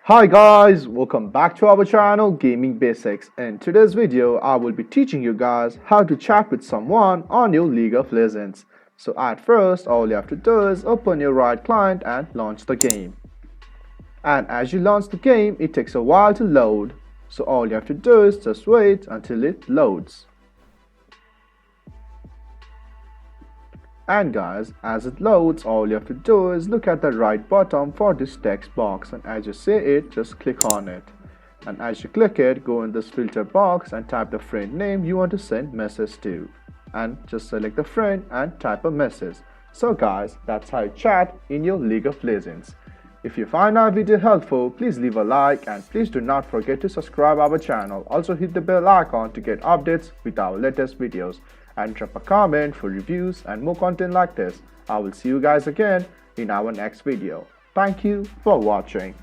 Hi guys, welcome back to our channel Gaming Basics. In today's video, I will be teaching you guys how to chat with someone on your League of Legends. So at first, all you have to do is open your Riot client and launch the game. And as you launch the game, it takes a while to load. So all you have to do is just wait until it loads. And guys, as it loads, all you have to do is look at the right bottom for this text box, and as you see it, just click on it. And as you click it, go in this filter box and type the friend name you want to send message to. And just select the friend and type a message. So guys, that's how you chat in your League of Legends. If you find our video helpful, please leave a like and please do not forget to subscribe our channel. Also hit the bell icon to get updates with our latest videos and drop a comment for reviews and more content like this. I will see you guys again in our next video. Thank you for watching.